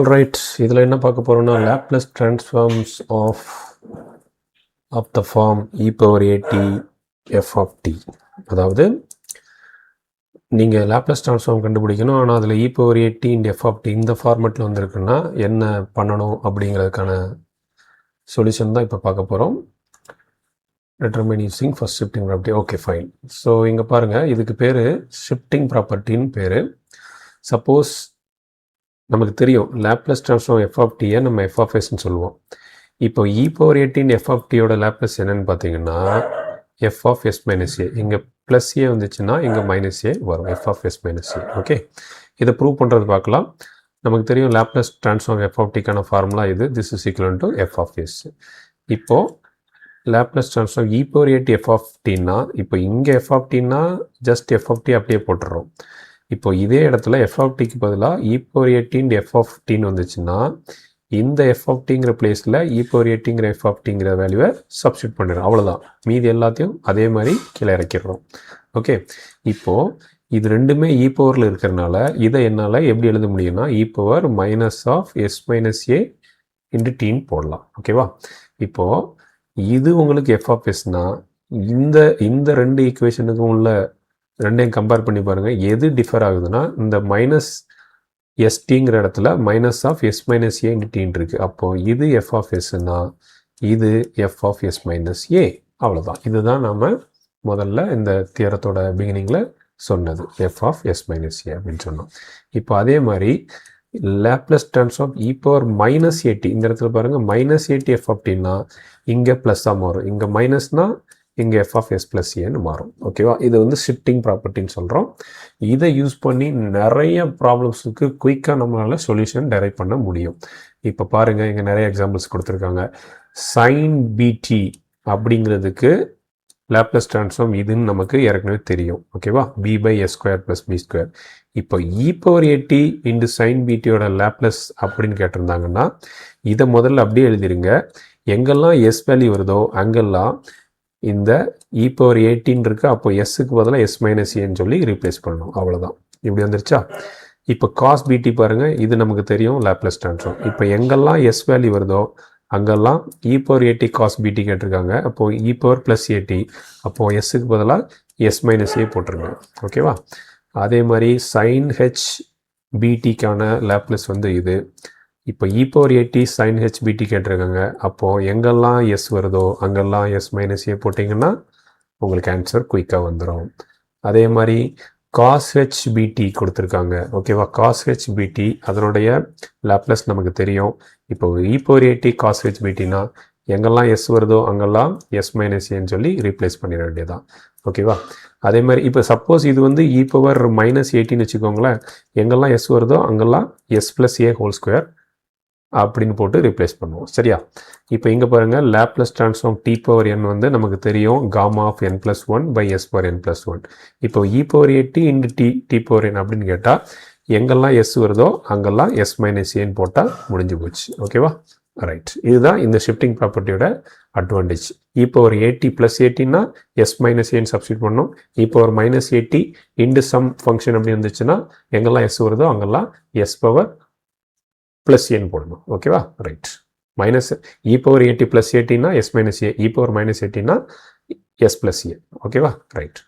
Alright, இதில் என்ன பார்க்க போகிறோம்னா Laplace transforms of the form e power at f of t. அதாவது நீங்கள் Laplace transform கண்டுபிடிக்கணும், ஆனால் அதில் e power at into f of t இந்த ஃபார்மெட்டில் வந்திருக்குன்னா என்ன பண்ணணும் அப்படிங்கிறதுக்கான சொல்யூஷன் தான் இப்போ பார்க்க போகிறோம். Determine using first shifting property. Okay fine. So இங்கே பாருங்கள், இதுக்கு பேர் ஷிஃப்டிங் ப்ராப்பர்ட்டின்னு பேர். சப்போஸ் நமக்கு தெரியும் லேப்லஸ் ட்ரான்ஸ்ஃபார்ம் எஃப் ஆஃப் டியை நம்ம எஃப் ஆஃப் எஸ்ன்னு சொல்லுவோம். இப்போ இ பவர் ஏட்டின் எஃப் ஆஃப் டியோட லேப்லஸ் என்னன்னு பார்த்தீங்கன்னா f of s minus a. இங்கே ப்ளஸ் ஏ வந்துச்சுன்னா இங்கே மைனஸ் ஏ வரும், f of s minus a. Okay, இதை ப்ரூவ் பண்ணுறது பார்க்கலாம். நமக்கு தெரியும் லேப்லஸ் ட்ரான்ஸ்ஃபார்ம் எஃப் ஆஃப் டிக்கான ஃபார்முலா இது. This is equal to f of s. இப்போது Laplace transform e power a t f of டின்னா, இப்போ இங்கே எஃப் ஆஃப் டின்னா ஜஸ்ட் எஃப் ஆஃப் டி அப்படியே போட்டுடுறோம். இப்போ இதே இடத்துல எஃப் ஆஃப் டிக்கு பதிலாக இ பவர் ஏட்டின் எஃப் ஆஃப் டின்னு வந்துச்சுன்னா இந்த எஃப் ஆஃப் டிங்கிற பிளேஸில் இ பவர் ஏட்டிங்கிற எஃப் ஆஃப் டிங்கிற வேல்யூவை சப்ஸ்டியூட் பண்ணிடுறோம். அவ்வளோதான், மீதி எல்லாத்தையும் அதே மாதிரி கீழே இறக்கிடுறோம். ஓகே, இப்போது இது ரெண்டுமே இ பவரில் இருக்கிறனால இதை என்னால் எப்படி எழுத முடியும்னா e power minus of s minus a into டின்னு போடலாம். ஓகேவா? இப்போது இது உங்களுக்கு எஃப் ஆஃப் எஸ்னா இந்த ரெண்டு ஈக்குவேஷனுக்கும் உள்ள ரெண்டையும் கம்பேர் பண்ணி பாருங்கள், எது டிஃபர் ஆகுதுன்னா இந்த மைனஸ் எஸ்டிங்கிற இடத்துல minus of s minus a into டின்னு இருக்குது. அப்போது இது எஃப் ஆஃப் எஸ்னா இது f of s minus a. அவ்வளோதான், இதுதான் நாம் முதல்ல இந்த தியரத்தோட பிகினிங்கில் சொன்னது, f of s minus a அப்படின்னு சொன்னோம். இப்போ அதே மாதிரி Laplace transform e power minus a t, இந்த இடத்துல பாருங்கள் மைனஸ் ஏடி எஃப் ஆஃப் டின்னா இங்கே ப்ளஸ்ஸாக மாறும், இங்கே மைனஸ்னால் இங்கே எஃப் ஆஃப் எஸ் ப்ளஸ் ஏன்னு மாறும். ஓகேவா? இது வந்து ஷிஃப்டிங் ப்ராப்பர்ட்டின்னு சொல்கிறோம். இதை யூஸ் பண்ணி நிறைய ப்ராப்ளம்ஸுக்கு குயிக்காக நம்மளால் சொல்யூஷன் டெரைவ் பண்ண முடியும். இப்போ பாருங்கள், இங்கே நிறைய எக்ஸாம்பிள்ஸ் கொடுத்துருக்காங்க. சைன் பிடி அப்படிங்கிறதுக்கு லேப்லஸ் ட்ரான்ஸ்ஃபார்ம் இதுன்னு நமக்கு ஏற்கனவே தெரியும். ஓகேவா? P by S square plus P square. இப்போ e power a t into sine பிடியோட லேப்லஸ் அப்படின்னு கேட்டிருந்தாங்கன்னா இதை முதல்ல அப்படியே எழுதிருங்க. எங்கெல்லாம் எஸ் வேல்யூ வருதோ அங்கெல்லாம் இந்த இ பவர் ஏட்டின்னு இருக்குது, அப்போ எஸ்ஸுக்கு பதிலாக எஸ் மைனஸ் ஏன்னு சொல்லி ரீப்ளேஸ் பண்ணணும். அவ்வளோதான், இப்படி வந்துருச்சா? இப்போ காஸ் பிடி பாருங்கள், இது நமக்கு தெரியும் லேப்லஸ் ட்ரான்ஸ்ஃபார்ம். இப்போ எங்கெல்லாம் எஸ் வேல்யூ வருதோ அங்கெல்லாம் இ பவர் ஏடி காஸ் பிடி கேட்டிருக்காங்க, அப்போது இ பவர் ப்ளஸ் ஏடி, அப்போது எஸ்ஸுக்கு பதிலாக எஸ் மைனஸ் ஏ போட்டுருங்க. ஓகேவா? அதே மாதிரி சைன் ஹெச் பிடிக்கான லேப்லஸ் வந்து இது. இப்போ இ பவர் ஏடி சைன் ஹெச் பிடி கேட்டிருக்காங்க, அப்போது எங்கெல்லாம் எஸ் வருதோ அங்கெல்லாம் எஸ் மைனஸ் ஏ போட்டிங்கன்னா உங்களுக்கு ஆன்சர் குயிக்காக வந்துடும். அதே மாதிரி காஸ் ஹெச் பிடி கொடுத்துருக்காங்க. ஓகேவா? காஸ் ஹெச் பிடி அதனுடைய லேப்லஸ் நமக்கு தெரியும். இப்போ இ பவர் ஏடி காஸ் ஹெச் பிடினா எங்கெல்லாம் எஸ் வருதோ அங்கெல்லாம் எஸ் மைனஸ் ஏன்னு சொல்லி ரீப்ளேஸ் பண்ணிட வேண்டியதான். ஓகேவா? அதே மாதிரி இப்போ சப்போஸ் இது வந்து இ பவர் மைனஸ் ஏட்டின்னு வச்சுக்கோங்களேன், எங்கெல்லாம் எஸ் வருதோ அங்கெல்லாம் S plus A whole square அப்படின்னு போட்டு ரீப்ளேஸ் பண்ணுவோம். சரியா? இப்போ இங்கே பாருங்கள், Laplace transform T power N வந்து நமக்கு தெரியும் gamma of N plus one by S power N plus one. இப்போ e power a t into T power N அப்படின்னு கேட்டால் எங்கெல்லாம் எஸ் வருதோ அங்கெல்லாம் எஸ் மைனஸ் ஏன்னு போட்டால் முடிஞ்சு போச்சு. ஓகேவா? ரைட், இதுதான் இந்த ஷிஃப்டிங் ப்ராப்பர்ட்டியோட advantage. E power a t plus ஏடின்னா எஸ் மைனஸ் ஏன்னு சப்ஸ்டியூட் பண்ணணும். E power minus a t into some function அப்படி இருந்துச்சுன்னா எங்கெல்லாம் எஸ் வருதோ அங்கெல்லாம் எஸ் பவர் ப்ளஸ் ஏன்னு போடணும். ஓகேவா? Right. Minus e power a t plus ஏடினா s minus a, e power minus ஏடினா எஸ் ப்ளஸ் ஏ. ஓகேவா? ரைட்.